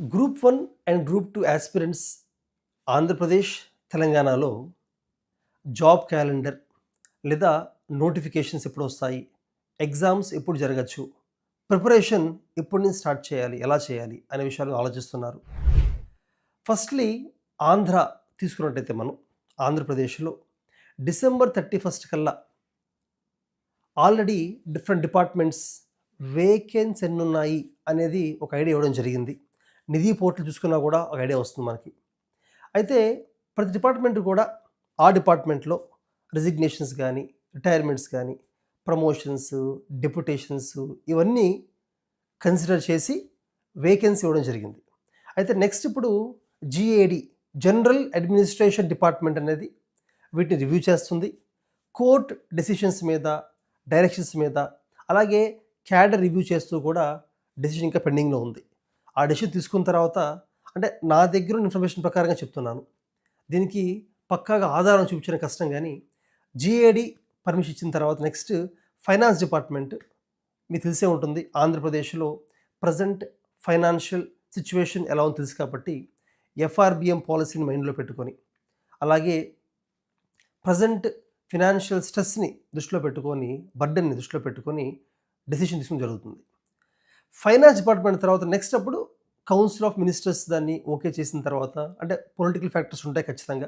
Group 1 and group 2 aspirants Andhra Pradesh, తెలంగాణలో job calendar లేదా notifications ఎప్పుడొస్తాయి? Exams ఎప్పుడు జరగచ్చు? ప్రిపరేషన్ ఎప్పటి నుంచి స్టార్ట్ చేయాలి? ఎలా చేయాలి? అనే విషయాలు ఆలోచిస్తున్నారు. ఫస్ట్‌లీ ఆంధ్ర తీసుకున్నట్టయితే మనం ఆంధ్రప్రదేశ్‌లో డిసెంబర్ 31 కల్లా ఆల్రెడీ డిఫరెంట్ డిపార్ట్మెంట్స్ వేకెన్సీ ఎన్నున్నాయి అనేది ఒక ఐడియా ఇవ్వడం జరిగింది. నిధి పోర్టల్ చూసుకున్నా కూడా ఒక ఐడియా వస్తుంది మనకి. అయితే ప్రతి డిపార్ట్మెంట్ కూడా ఆ డిపార్ట్మెంట్‌లో రిజిగ్నేషన్స్ గానీ, రిటైర్మెంట్స్ గానీ, ప్రమోషన్స్, డెప్యుటేషన్స్ ఇవన్నీ కన్సిడర్ చేసి వేకెన్సీ ఇవ్వడం జరిగింది. అయితే నెక్స్ట్ ఇప్పుడు జీఏడీ జనరల్ అడ్మినిస్ట్రేషన్ డిపార్ట్మెంట్ అనేది వీటిని రివ్యూ చేస్తుంది. కోర్ట్ డెసిషన్స్ మీద, డైరెక్షన్స్ మీద, అలాగే క్యాడర్ రివ్యూ చేస్తూ కూడా డెసిషన్ ఇంకా పెండింగ్‌లో ఉంది. ఆ డెసిషన్ తీసుకున్న తర్వాత అంటే నా దగ్గర ఉన్న ఇన్ఫర్మేషన్ ప్రకారంగా చెప్తున్నాను. దీనికి పక్కాగా ఆధారం చూపించడం కష్టం గానీ, జీఏడీ పర్మిషన్ ఇచ్చిన తర్వాత నెక్స్ట్ ఫైనాన్స్ డిపార్ట్మెంట్ మీకు తెలిసే ఉంటుంది. ఆంధ్రప్రదేశ్‌లో ప్రెజెంట్ ఫైనాన్షియల్ సిట్యుయేషన్ ఎలా ఉందో తెలుసు కాబట్టి ఎఫ్ఆర్‌బిఎం పాలిసీని మైండ్‌లో పెట్టుకొని, అలాగే ప్రెజెంట్ ఫినాన్షియల్ స్ట్రెస్‌ని దృష్టిలో పెట్టుకొని, బర్డెన్‌ని దృష్టిలో పెట్టుకొని డెసిషన్ తీసుకోవడం జరుగుతుంది. ఫైనాన్స్ డిపార్ట్మెంట్ తర్వాత నెక్స్ట్ అప్పుడు కౌన్సిల్ ఆఫ్ మినిస్టర్స్ దాన్ని ఓకే చేసిన తర్వాత అంటే పొలిటికల్ ఫ్యాక్టర్స్ ఉంటాయి ఖచ్చితంగా.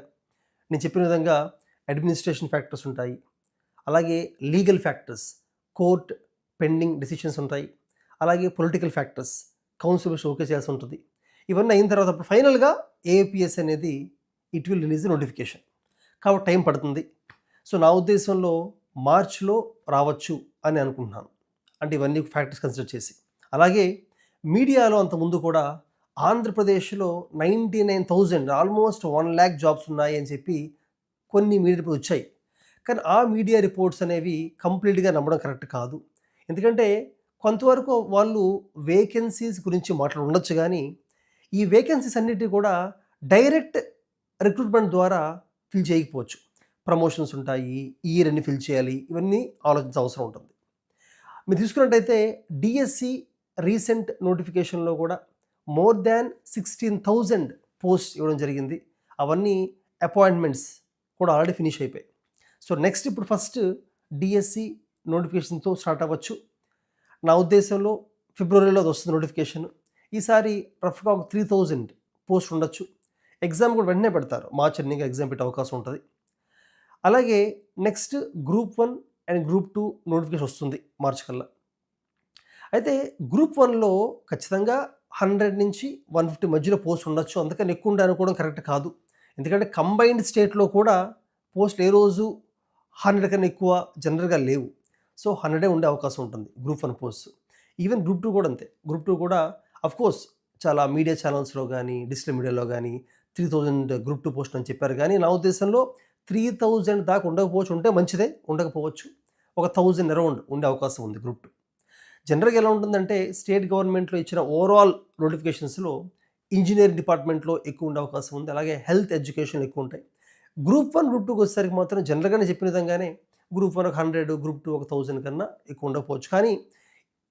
నేను చెప్పిన విధంగా అడ్మినిస్ట్రేషన్ ఫ్యాక్టర్స్ ఉంటాయి. అలాగే legal factors, court pending decisions ఉంటాయి. అలాగే పొలిటికల్ ఫ్యాక్టర్స్, కౌన్సిల్ ఓకే చేయాల్సి ఉంటుంది. ఇవన్నీ అయిన తర్వాత అప్పుడు ఫైనల్‌గా ఏఏపీఎస్ అనేది ఇట్ విల్ రిలీజ్ నోటిఫికేషన్. కాబట్టి టైం పడుతుంది. సో నా ఉద్దేశంలో మార్చ్‌లో రావచ్చు అని అనుకుంటున్నాను. అంటే ఇవన్నీ ఫ్యాక్టర్స్ కన్సిడర్ చేసి. అలాగే మీడియాలో అంతకుముందు కూడా ఆంధ్రప్రదేశ్‌లో 99,000 ఆల్మోస్ట్ 1,00,000 జాబ్స్ ఉన్నాయి అని చెప్పి కొన్ని మీడియా రిపోర్ట్స్ వచ్చాయి. కానీ ఆ మీడియా రిపోర్ట్స్ అనేవి కంప్లీట్‌గా నమ్మడం కరెక్ట్ కాదు. ఎందుకంటే కొంతవరకు వాళ్ళు వేకెన్సీస్ గురించి మాట్లాడి ఉండొచ్చు గానీ, ఈ వేకెన్సీస్ అన్నిటిని కూడా డైరెక్ట్ రిక్రూట్‌మెంట్ ద్వారా ఫిల్ చేయకపోవచ్చు. ప్రమోషన్స్ ఉంటాయి, ఇయర్ ఎన్ని ఫిల్ చేయాలి, ఇవన్నీ ఆలోచించాల్సిన అవసరం ఉంటుంది. మీరు తీసుకున్నట్టయితే డిఎస్సి రీసెంట్ నోటిఫికేషన్‌లో కూడా మోర్ దాన్ 16,000 పోస్ట్ ఇవ్వడం జరిగింది. అవన్నీ అపాయింట్మెంట్స్ కూడా ఆల్రెడీ ఫినిష్ అయిపోయాయి. సో నెక్స్ట్ ఇప్పుడు ఫస్ట్ డిఎస్సి నోటిఫికేషన్‌తో స్టార్ట్ అవ్వచ్చు. నా ఉద్దేశంలో ఫిబ్రవరిలో అది వస్తుంది నోటిఫికేషన్. ఈసారి రఫ్‌గా ఒక 3,000 పోస్ట్ ఉండొచ్చు. ఎగ్జామ్ కూడా వెంటనే పెడతారు. మార్చ్ ఎండింగ్‌లో ఎగ్జామ్ పెట్టే అవకాశం ఉంటుంది. అలాగే next group 1 and group 2 notification వస్తుంది మార్చ్ కల్లా. అయితే గ్రూప్ 1లో ఖచ్చితంగా 100 నుంచి 150 మధ్యలో పోస్ట్ ఉండొచ్చు. అందుకని ఎక్కువ ఉండే అనుకోవడం కరెక్ట్ కాదు. ఎందుకంటే కంబైన్డ్ స్టేట్‌లో కూడా పోస్టులు ఏ రోజు 100 కన్నా ఎక్కువ జనరల్‌గా లేవు. సో 100 ఉండే అవకాశం ఉంటుంది గ్రూప్ 1 పోస్ట్. ఈవెన్ గ్రూప్ 2 కూడా అంతే. గ్రూప్ 2 కూడా ఆఫ్‌కోర్స్ చాలా మీడియా ఛానల్స్‌లో గానీ, డిజిటల్ మీడియాలో గానీ 3,000 గ్రూప్ 2 పోస్టులు అని చెప్పారు గానీ, నా ఉద్దేశంలో 3,000 దాకా ఉండకపోవచ్చు. ఉంటే మంచిదే, ఉండకపోవచ్చు. ఒక 1,000 అరౌండ్ ఉండే అవకాశం ఉంది గ్రూప్ 2. జనరల్‌గా ఎలా ఉంటుందంటే స్టేట్ గవర్నమెంట్‌లో ఇచ్చిన ఓవరాల్ నోటిఫికేషన్స్‌లో ఇంజినీరింగ్ డిపార్ట్మెంట్‌లో ఎక్కువ ఉండే అవకాశం ఉంది. అలాగే హెల్త్, ఎడ్యుకేషన్‌లో ఎక్కువ ఉంటాయి. గ్రూప్ 1, గ్రూప్ 2కి వచ్చేసరికి మాత్రం జనరల్‌గానే చెప్పిన విధంగానే గ్రూప్ 1 ఒక 100, గ్రూప్ 2 ఒక 1,000 కన్నా ఎక్కువ ఉండకపోవచ్చు. కానీ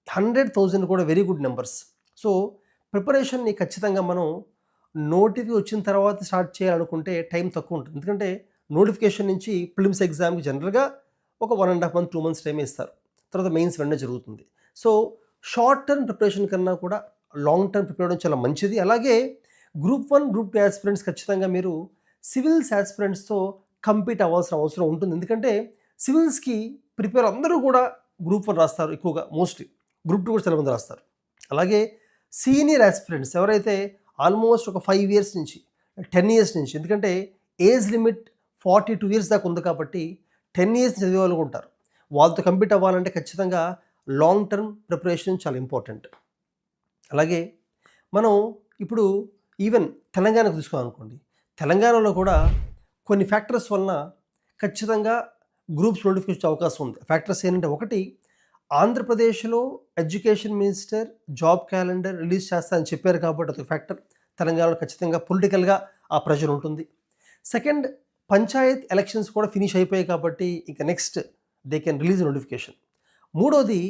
100, 1,000 కూడా వెరీ గుడ్ నంబర్స్. సో ప్రిపరేషన్‌ని ఖచ్చితంగా మనం నోటిఫికేషన్ వచ్చిన తర్వాత స్టార్ట్ చేయాలనుకుంటే టైం తక్కువ ఉంటుంది. ఎందుకంటే నోటిఫికేషన్ నుంచి ప్రిలిమ్స్ ఎగ్జామ్‌కి జనరల్‌గా ఒక 1 ½ మంత్, 2 మంత్స్ టైమే ఇస్తారు. తర్వాత మెయిన్స్ వెంటనే జరుగుతుంది. సో షార్ట్ టర్మ్ ప్రిపరేషన్ కన్నా కూడా లాంగ్ టర్మ్ ప్రిపేర్ అవ్వడం చాలా మంచిది. అలాగే గ్రూప్ 1, గ్రూప్ 2 యాస్పిరెంట్స్ ఖచ్చితంగా మీరు సివిల్స్ యాస్పిరెంట్స్‌తో కంపీట్ అవ్వాల్సిన అవసరం ఉంటుంది. ఎందుకంటే సివిల్స్‌కి ప్రిపేర్ అందరూ కూడా గ్రూప్ 1 రాస్తారు ఎక్కువగా మోస్ట్‌లీ. గ్రూప్ 2 కూడా చాలా మంది రాస్తారు. అలాగే సీనియర్ యాస్పిరెంట్స్ ఎవరైతే ఆల్మోస్ట్ ఒక 5 ఇయర్స్ నుంచి, 10 ఇయర్స్ నుంచి, ఎందుకంటే ఏజ్ లిమిట్ 42 ఇయర్స్ దాకా ఉంది కాబట్టి 10 ఇయర్స్ చదివే వాళ్ళు కూడా ఉంటారు. వాళ్ళతో కంపీట్ అవ్వాలంటే ఖచ్చితంగా లాంగ్ టర్మ్ ప్రిపరేషన్ చాలా ఇంపార్టెంట్. అలాగే మనం ఇప్పుడు ఈవెన్ తెలంగాణకు తీసుకోవాలనుకోండి. తెలంగాణలో కూడా కొన్ని ఫ్యాక్టర్స్ వలన ఖచ్చితంగా గ్రూప్స్ నోటిఫికేషన్ వచ్చే అవకాశం ఉంది. ఫ్యాక్టర్స్ ఏంటంటే ఒకటి, ఆంధ్రప్రదేశ్‌లో education minister job calendar release చేస్తా అని చెప్పారు కాబట్టి అదొక ఫ్యాక్టర్. తెలంగాణలో ఖచ్చితంగా పొలిటికల్‌గా ఆ ప్రెషర్ ఉంటుంది. సెకండ్, పంచాయత్ ఎలక్షన్స్ కూడా ఫినిష్ అయిపోయాయి కాబట్టి ఇక next they can release notification. మూడోది,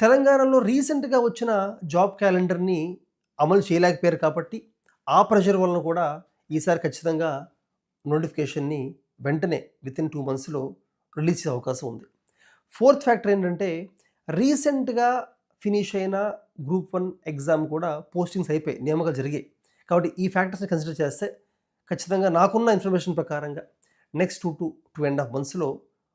తెలంగాణలో రీసెంట్‌గా వచ్చిన జాబ్ క్యాలెండర్‌ని అమలు చేయలేకపోయారు కాబట్టి ఆ ప్రెషర్ వలన కూడా ఈసారి ఖచ్చితంగా నోటిఫికేషన్ని వెంటనే వితిన్ 2 మంత్స్‌లో రిలీజ్ చేసే అవకాశం ఉంది. ఫోర్త్ ఫ్యాక్టర్ ఏంటంటే రీసెంట్‌గా ఫినిష్ అయిన గ్రూప్ 1 ఎగ్జామ్ కూడా పోస్టింగ్స్ అయిపోయాయి. నియామకాలు జరిగాయి. కాబట్టి ఈ ఫ్యాక్టర్స్‌ని కన్సిడర్ చేస్తే ఖచ్చితంగా నాకున్న ఇన్ఫర్మేషన్ ప్రకారంగా నెక్స్ట్ 2 to 2.5 మంత్స్‌లో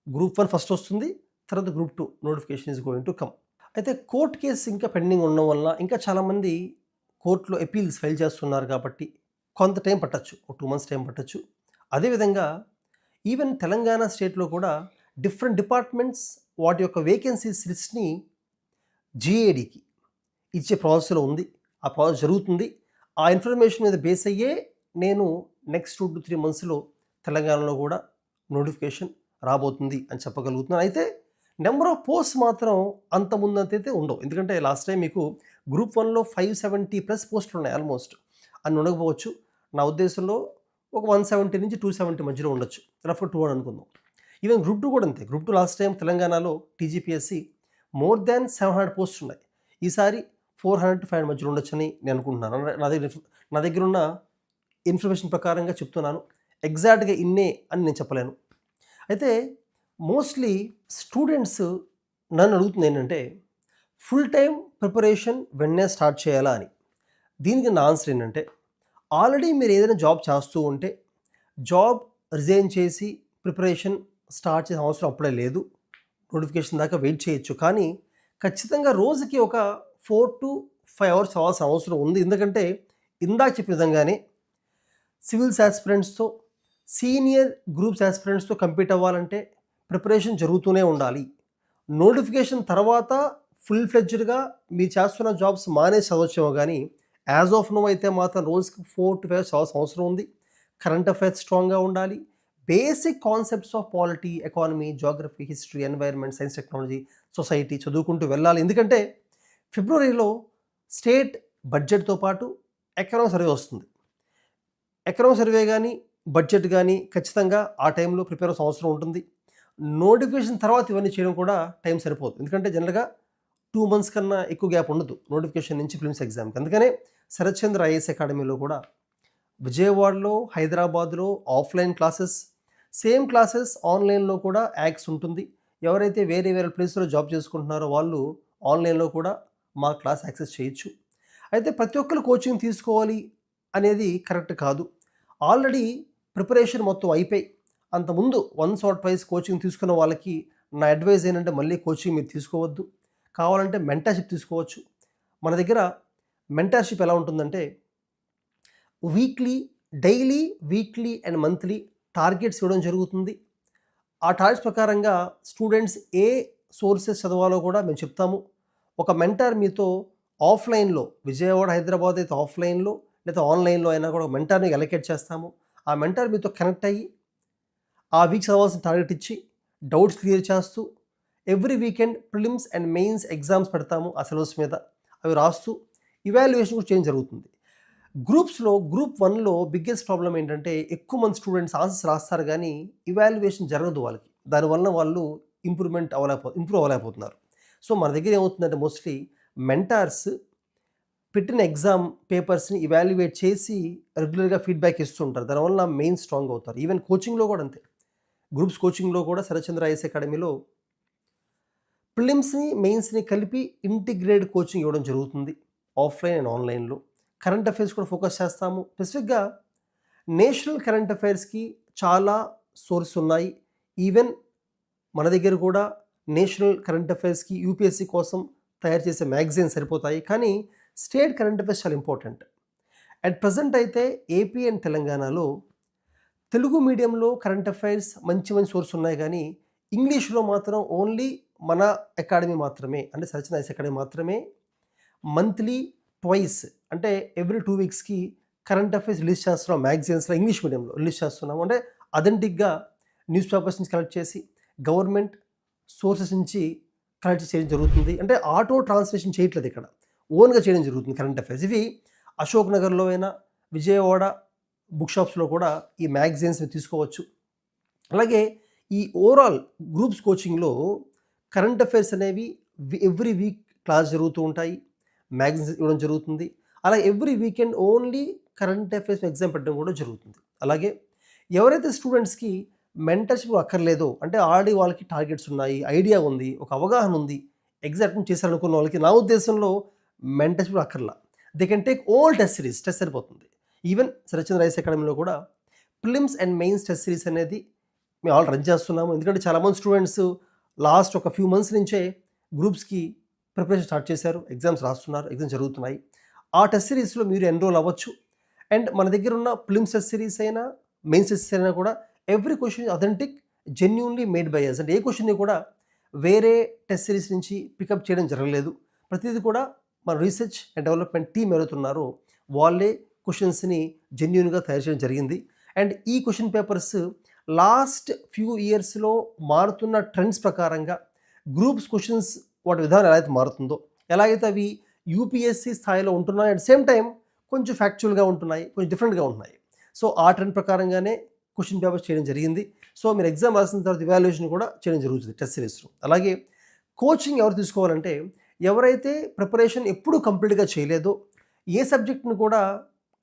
గ్రూప్ 1 ఫస్ట్ వస్తుంది. తర్వాత group 2 notification is going to come. అయితే కోర్ట్ కేస్ ఇంకా పెండింగ్ ఉండడం వల్ల ఇంకా చాలామంది కోర్ట్‌లో అపీల్స్ ఫైల్ చేస్తున్నారు కాబట్టి కొంత టైం పట్టొచ్చు. ఒక 2 మంత్స్ టైం పట్టొచ్చు. అదేవిధంగా ఈవెన్ తెలంగాణ స్టేట్‌లో కూడా డిఫరెంట్ డిపార్ట్మెంట్స్ వాటి యొక్క వేకెన్సీస్ లిస్ట్‌ని జీఏడీకి ఇచ్చే ప్రాసెస్‌లో ఉంది. ఆ ప్రాసెస్ జరుగుతుంది. ఆ ఇన్ఫర్మేషన్ మీద బేస్ అయ్యే నేను నెక్స్ట్ 2 to 3 మంత్స్‌లో తెలంగాణలో కూడా నోటిఫికేషన్ రాబోతుంది అని చెప్పగలుగుతున్నాను. అయితే నెంబర్ ఆఫ్ పోస్ట్స్ మాత్రం అంత ముందంతైతే ఉండవు. ఎందుకంటే లాస్ట్ టైం మీకు గ్రూప్ 1లో 570+ పోస్టులు ఉన్నాయి ఆల్మోస్ట్. అన్ని ఉండకపోవచ్చు. నా ఉద్దేశంలో ఒక 170 నుంచి 270 మధ్యలో ఉండొచ్చు. రఫ్‌గా 200 అనుకుందాం. ఈవెన్ గ్రూప్ 2 కూడా అంతే. గ్రూప్ 2 లాస్ట్ టైం తెలంగాణలో టీజీపీఎస్సీ మోర్ దాన్ 700 పోస్ట్స్ ఉన్నాయి. ఈసారి 400 to 500 మధ్యలో ఉండొచ్చని నేను అనుకుంటున్నాను. నా దగ్గరున్న ఇన్ఫర్మేషన్ ప్రకారంగా చెప్తున్నాను. ఎగ్జాక్ట్‌గా ఇన్నే అని నేను చెప్పలేను. అయితే మోస్ట్‌లీ స్టూడెంట్స్ నన్ను అడుగుతుంది ఏంటంటే ఫుల్ టైమ్ ప్రిపరేషన్ వెంటనే స్టార్ట్ చేయాలా అని. దీనికి నా ఆన్సర్ ఏంటంటే ఆల్రెడీ మీరు ఏదైనా జాబ్ చేస్తూ ఉంటే జాబ్ రిజైన్ చేసి ప్రిపరేషన్ స్టార్ట్ చేసే అవసరం అప్పుడే లేదు. నోటిఫికేషన్ దాకా వెయిట్ చేయొచ్చు. కానీ ఖచ్చితంగా రోజుకి ఒక 4 to 5 అవర్స్ చదవాల్సిన అవసరం ఉంది. ఎందుకంటే ఇందాక చెప్పిన విధంగానే సివిల్స్ యాస్పిరెంట్స్‌తో, సీనియర్ గ్రూప్స్ యాస్పిరెంట్స్‌తో కంపీట్ అవ్వాలంటే ప్రిపరేషన్ జరుగుతూనే ఉండాలి. నోటిఫికేషన్ తర్వాత ఫుల్ ఫ్లెడ్జ్డ్‌గా మీరు చేస్తున్న జాబ్స్ మానేసి చదవచ్చేమో కానీ యాజ్ ఆఫ్ నౌ అయితే మాత్రం రోజుకి 4 to 5 చదవాల్సిన అవసరం ఉంది. కరెంట్ అఫైర్స్ స్ట్రాంగ్‌గా ఉండాలి. Basic concepts of polity, economy, Geography, history, environment, science, technology, society చదువుకుంటూ వెళ్ళాలి. ఎందుకంటే ఫిబ్రవరిలో స్టేట్ బడ్జెట్‌తో పాటు ఎకనామిక్ సర్వే వస్తుంది. ఎకనామిక్ సర్వే కానీ, బడ్జెట్ కానీ ఖచ్చితంగా ఆ టైంలో ప్రిపేర్ అవ్వాల్సిన అవసరం ఉంటుంది. నోటిఫికేషన్ తర్వాత ఇవన్నీ చేయడం కూడా టైం సరిపోదు. ఎందుకంటే జనరల్‌గా 2 మంత్స్ కన్నా ఎక్కువ గ్యాప్ ఉండదు నోటిఫికేషన్ నుంచి ప్రిలిమ్స్ ఎగ్జామ్‌కి. అందుకనే శరత్ చంద్ర ఐఏఎస్ అకాడమీలో కూడా విజయవాడలో, హైదరాబాద్‌లో ఆఫ్‌లైన్ క్లాసెస్, సేమ్ క్లాసెస్ ఆన్‌లైన్‌లో కూడా యాక్స్ ఉంటుంది. ఎవరైతే వేరే వేరే ప్లేస్‌లో జాబ్ చేసుకుంటున్నారో వాళ్ళు ఆన్‌లైన్‌లో కూడా మా క్లాస్ యాక్సెస్ చేయొచ్చు. అయితే ప్రతి ఒక్కరు కోచింగ్ తీసుకోవాలి అనేది కరెక్ట్ కాదు. ఆల్రెడీ ప్రిపరేషన్ మొత్తం అయిపోయి అంతకుముందు వన్స్ ఆర్ ట్వైస్ కోచింగ్ తీసుకున్న వాళ్ళకి నా అడ్వైస్ ఏంటంటే మళ్ళీ కోచింగ్ మీరు తీసుకోవద్దు. కావాలంటే మెంటర్‌షిప్ తీసుకోవచ్చు. మన దగ్గర మెంటర్‌షిప్ ఎలా ఉంటుందంటే daily, weekly and monthly targets ఇవ్వడం జరుగుతుంది. ఆ టార్గెట్స్ ప్రకారంగా స్టూడెంట్స్ ఏ సోర్సెస్ చదవాలో కూడా మేము చెప్తాము. ఒక మెంటర్ మీతో ఆఫ్‌లైన్‌లో విజయవాడ, హైదరాబాద్ అయితే ఆఫ్‌లైన్‌లో లేదా ఆన్‌లైన్‌లో అయినా కూడా మెంటర్‌ని అలొకేట్ చేస్తాము. ఆ మెంటర్ మీతో కనెక్ట్ అయ్యి ఆ వీక్ చదవాల్సిన టార్గెట్ ఇచ్చి డౌట్స్ క్లియర్ చేస్తూ every weekend prelims and mains exams పెడతాము ఆ సిలబస్ మీద. అవి రాస్తూ ఇవాల్యుయేషన్ కూడా చేయడం జరుగుతుంది. గ్రూప్స్‌లో గ్రూప్ 1లో బిగ్గెస్ట్ ప్రాబ్లమ్ ఏంటంటే ఎక్కువ మంది స్టూడెంట్స్ ఆన్సర్స్ రాస్తారు కానీ ఇవాల్యుయేషన్ జరగదు వాళ్ళకి. దానివల్ల వాళ్ళు ఇంప్రూవ్ అవ్వలేకపోతున్నారు. సో మన దగ్గర ఏమవుతుందంటే మోస్ట్‌లీ మెంటార్స్ పెట్టిన ఎగ్జామ్ పేపర్స్‌ని ఇవాల్యుయేట్ చేసి రెగ్యులర్‌గా ఫీడ్‌బ్యాక్ ఇస్తూ ఉంటారు. దానివల్ల మెయిన్ స్ట్రాంగ్ అవుతారు. ఈవెన్ కోచింగ్‌లో కూడా అంతే. గ్రూప్స్ కోచింగ్‌లో కూడా శరత్చంద్ర ఐఏఎస్ అకాడమీలో ప్రిలిమ్స్‌ని, మెయిన్స్‌ని కలిపి ఇంటిగ్రేటెడ్ కోచింగ్ ఇవ్వడం జరుగుతుంది. ఆఫ్‌లైన్ అండ్ ఆన్‌లైన్‌లో. కరెంట్ అఫైర్స్ కూడా ఫోకస్ చేస్తాము. స్పెసిఫిక్‌గా నేషనల్ కరెంట్ అఫైర్స్‌కి చాలా సోర్సెస్ ఉన్నాయి. ఈవెన్ మన దగ్గర కూడా నేషనల్ కరెంట్ అఫైర్స్‌కి యూపీఎస్సీ కోసం తయారు చేసే మ్యాగజైన్స్ సరిపోతాయి. కానీ స్టేట్ కరెంట్ అఫైర్స్ చాలా ఇంపార్టెంట్. అట్ ప్రెజెంట్ అయితే ఏపీ అండ్ తెలంగాణలో తెలుగు మీడియంలో కరెంట్ అఫైర్స్ మంచి సోర్స్ ఉన్నాయి కానీ ఇంగ్లీష్లో మాత్రం ఓన్లీ మన అకాడమీ మాత్రమే, అంటే శరత్చంద్ర ఐఏఎస్ అకాడమీ మాత్రమే మంత్లీ ట్వైస్ అంటే ఎవ్రీ 2 వీక్స్‌కి కరెంట్ అఫైర్స్ రిలీజ్ చేస్తున్నాం. మ్యాగజైన్స్‌లో ఇంగ్లీష్ మీడియంలో రిలీజ్ చేస్తున్నాము. అంటే అథెంటిక్‌గా న్యూస్ పేపర్స్ నుంచి కలెక్ట్ చేసి గవర్నమెంట్ సోర్సెస్ నుంచి కలెక్ట్ చేయడం జరుగుతుంది. అంటే ఆటో ట్రాన్స్లేషన్ చేయట్లేదు ఇక్కడ. ఓన్‌గా చేయడం జరుగుతుంది కరెంట్ అఫైర్స్. ఇవి అశోక్ నగర్‌లో అయినా, విజయవాడ బుక్ షాప్స్‌లో కూడా ఈ మ్యాగజైన్స్‌ని తీసుకోవచ్చు. అలాగే ఈ ఓవరాల్ గ్రూప్స్ కోచింగ్‌లో కరెంట్ అఫైర్స్ అనేవి ఎవ్రీ వీక్ క్లాస్ జరుగుతూ ఉంటాయి. మ్యాగజైన్స్ ఇవ్వడం జరుగుతుంది. అలా every weekend only current affairs exam పెట్టడం కూడా జరుగుతుంది. అలాగే ఎవరైతే స్టూడెంట్స్‌కి మెంటర్‌షిప్ అక్కర్లేదో, అంటే ఆల్రెడీ వాళ్ళకి టార్గెట్స్ ఉన్నాయి, ఐడియా ఉంది, ఒక అవగాహన ఉంది, ఎగ్జామ్ అటెంప్ట్ చేశారనుకున్న వాళ్ళకి నా ఉద్దేశంలో మెంటర్‌షిప్ అక్కర్లా. They can take all test series, test సరిపోతుంది. ఈవెన్ శరత్చంద్ర ఐఏఎస్ అకాడమీలో కూడా prelims and mains test series అనేది మేము ఆల్రెడీ రన్ చేస్తున్నాము. ఎందుకంటే చాలామంది స్టూడెంట్స్ లాస్ట్ ఒక ఫ్యూ మంత్స్ నుంచే గ్రూప్స్కి ప్రిపరేషన్ స్టార్ట్ చేశారు, ఎగ్జామ్స్ రాస్తున్నారు, ఎగ్జామ్స్ జరుగుతున్నాయి. ఆ టెస్ట్ సిరీస్లో మీరు ఎన్రోల్ అవ్వచ్చు. అండ్ మన దగ్గర ఉన్న ప్రిలిమ్స్ టెస్ట్ సిరీస్ అయినా మెయిన్స్ టెస్ట్ సిరీస్ అయినా కూడా every question authentic, genuinely made by us. అంటే ఏ క్వశ్చన్ని కూడా వేరే టెస్ట్ సిరీస్ నుంచి పికప్ చేయడం జరగలేదు. ప్రతిదీ కూడా మన రీసెర్చ్ అండ్ డెవలప్మెంట్ టీమ్ ఎవరైతున్నారో వాళ్ళే క్వశ్చన్స్ని జెన్యూన్గా తయారు చేయడం జరిగింది. అండ్ ఈ క్వశ్చన్ పేపర్స్ లాస్ట్ ఫ్యూ ఇయర్స్లో మారుతున్న ట్రెండ్స్ ప్రకారంగా గ్రూప్స్ క్వశ్చన్స్ వాటి విధానం ఎలా అయితే మారుతుందో, ఎలాగైతే అవి యూపీఎస్సీ స్థాయిలో ఉంటున్నాయి, అట్ సేమ్ టైం కొంచెం ఫ్యాక్చువల్గా ఉంటున్నాయి, కొంచెం డిఫరెంట్గా ఉంటున్నాయి. సో ఆ ట్రెండ్ ప్రకారంగానే క్వశ్చన్ పేపర్స్ చేయడం జరిగింది. సో మీరు ఎగ్జామ్ రాసిన తర్వాత ఇవాల్యుయేషన్ కూడా చేయడం జరుగుతుంది టెస్ట్ సిరీస్లో. అలాగే కోచింగ్ ఎవరు తీసుకోవాలంటే, ఎవరైతే ప్రిపరేషన్ ఎప్పుడూ కంప్లీట్గా చేయలేదో, ఏ సబ్జెక్ట్ని కూడా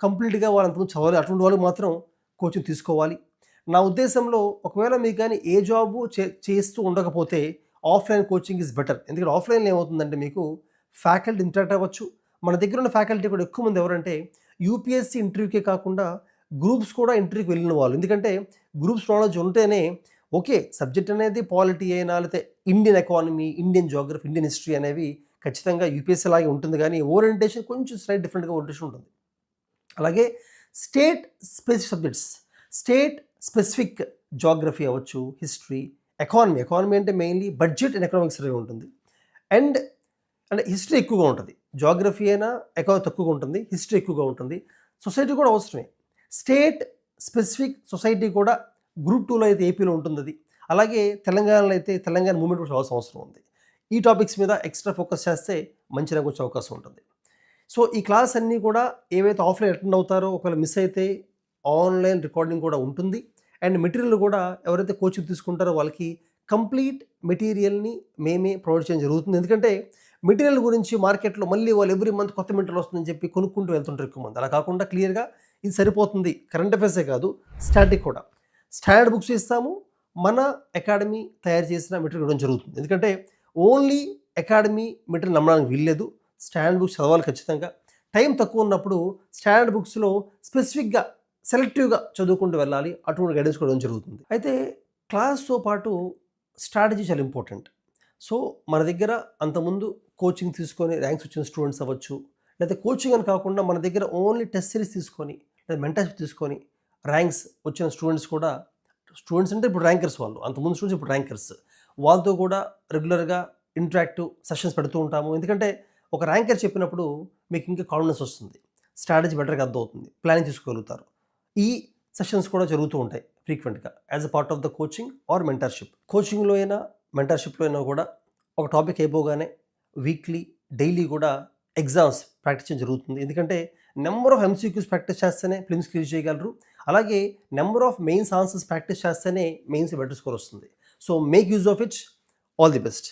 కంప్లీట్గా వాళ్ళంతకుముందు చదవాలి, అటువంటి వాళ్ళు మాత్రం కోచింగ్ తీసుకోవాలి. నా ఉద్దేశంలో ఒకవేళ మీకు కానీ ఏ జాబు చేస్తూ ఉండకపోతే ఆఫ్లైన్ కోచింగ్ ఈజ్ బెటర్. ఎందుకంటే ఆఫ్లైన్లో ఏమవుతుందంటే మీకు ఫ్యాకల్టీ ఇంటరాక్ట్ అవ్వచ్చు. మన దగ్గర ఉన్న ఫ్యాకల్టీ కూడా ఎక్కువ మంది ఎవరంటే యూపీఎస్సీ ఇంటర్వ్యూకే కాకుండా గ్రూప్స్ కూడా ఇంటర్వ్యూకి వెళ్ళిన వాళ్ళు. ఎందుకంటే గ్రూప్స్ నాలెడ్జ్ ఉంటేనే ఓకే, సబ్జెక్ట్ అనేది పాలిటీ అయినా, లేకపోతే Indian economy, Indian geography, Indian history అనేవి ఖచ్చితంగా యూపీఎస్సీ లాగే ఉంటుంది, కానీ ఓరియంటేషన్ కొంచెం స్లైట్ డిఫరెంట్గా ఓరియంటేషన్ ఉంటుంది. అలాగే state specific subjects, state specific geography అవ్వచ్చు, హిస్టరీ, ఎకానమీ అంటే mainly budget and economics survey ఉంటుంది. అండ్ అంటే హిస్టరీ ఎక్కువగా ఉంటుంది, జోగ్రఫీ అయినా ఎకానమీ తక్కువగా ఉంటుంది, హిస్టరీ ఎక్కువగా ఉంటుంది. సొసైటీ కూడా అవసరమే. స్టేట్ స్పెసిఫిక్ సొసైటీ కూడా గ్రూప్ 2లో అయితే ఏపీలో ఉంటుంది అది. అలాగే తెలంగాణలో అయితే తెలంగాణ మూవ్మెంట్ కూడా చాలా అవసరం ఉంది. ఈ టాపిక్స్ మీద ఎక్స్ట్రా ఫోకస్ చేస్తే మంచి ర్యాంక్ వచ్చే అవకాశం ఉంటుంది. సో ఈ క్లాస్ అన్నీ కూడా ఏవైతే ఆఫ్లైన్ అటెండ్ అవుతారో ఒకవేళ మిస్ అయితే ఆన్లైన్ రికార్డింగ్ కూడా ఉంటుంది. అండ్ మెటీరియల్ కూడా ఎవరైతే కోచింగ్ తీసుకుంటారో వాళ్ళకి కంప్లీట్ మెటీరియల్ని మేమే ప్రొవైడ్ చేయడం జరుగుతుంది. ఎందుకంటే మెటీరియల్ గురించి మార్కెట్లో మళ్ళీ వాళ్ళు ఎవ్రీ మంత్ కొత్త మెటీరియల్ వస్తుందని చెప్పి కొనుక్కుంటూ వెళ్తుంటారు ఎక్కువ మంది. అలా కాకుండా క్లియర్గా ఇది సరిపోతుంది. కరెంట్ అఫైర్సే కాదు, స్టాటిక్ కూడా స్టాండర్డ్ బుక్స్ ఇస్తాము. మన అకాడమీ తయారు చేసిన మెటీరియల్ ఇవ్వడం జరుగుతుంది. ఎందుకంటే ఓన్లీ అకాడమీ మెటీరియల్ నమ్మడానికి వీల్లేదు, స్టాండర్డ్ బుక్స్ చదవాలి ఖచ్చితంగా. టైం తక్కువ ఉన్నప్పుడు స్టాండర్డ్ బుక్స్లో స్పెసిఫిక్గా సెలెక్టివ్గా చదువుకుంటూ వెళ్ళాలి, అటువంటి గైడెన్స్ కూడా జరుగుతుంది. అయితే క్లాస్తో పాటు స్ట్రాటజీ చాలా ఇంపార్టెంట్. సో మన దగ్గర అంతకుముందు కోచింగ్ తీసుకొని ర్యాంక్స్ వచ్చిన స్టూడెంట్స్ అవ్వచ్చు, లేకపోతే కోచింగ్ అని కాకుండా మన దగ్గర ఓన్లీ టెస్ట్ సిరీస్ తీసుకొని లేదా మెంటర్షిప్ తీసుకొని ర్యాంక్స్ వచ్చిన స్టూడెంట్స్ కూడా, స్టూడెంట్స్ అంటే ఇప్పుడు ర్యాంకర్స్ వాళ్ళు, అంతకుముందు స్టూడెంట్స్ ఇప్పుడు ర్యాంకర్స్, వాళ్ళతో కూడా రెగ్యులర్గా ఇంటరాక్టివ్ సెషన్స్ పెడుతూ ఉంటాము. ఎందుకంటే ఒక ర్యాంకర్ చెప్పినప్పుడు మీకు ఇంకా కాన్ఫిడెన్స్ వస్తుంది, స్ట్రాటజీ బెటర్గా అర్థమవుతుంది, ప్లానింగ్ చేసుకోగలుగుతారు. ఈ సెషన్స్ కూడా జరుగుతూ ఉంటాయి ఫ్రీక్వెంట్గా as a part of the coaching or mentorship. కోచింగ్లో అయినా మెంటర్షిప్లో అయినా కూడా ఒక టాపిక్ అయిపోగానే వీక్లీ, డైలీ కూడా ఎగ్జామ్స్ ప్రాక్టీస్ చేయడం జరుగుతుంది. ఎందుకంటే నెంబర్ ఆఫ్ ఎంసీక్యూస్ ప్రాక్టీస్ చేస్తేనే ప్రిలిమ్స్ క్లియర్ చేయగలరు. అలాగే number of mains answers practice చేస్తేనే మెయిన్స్ బెటర్ స్కోర్ వస్తుంది. So make use of it. All the best.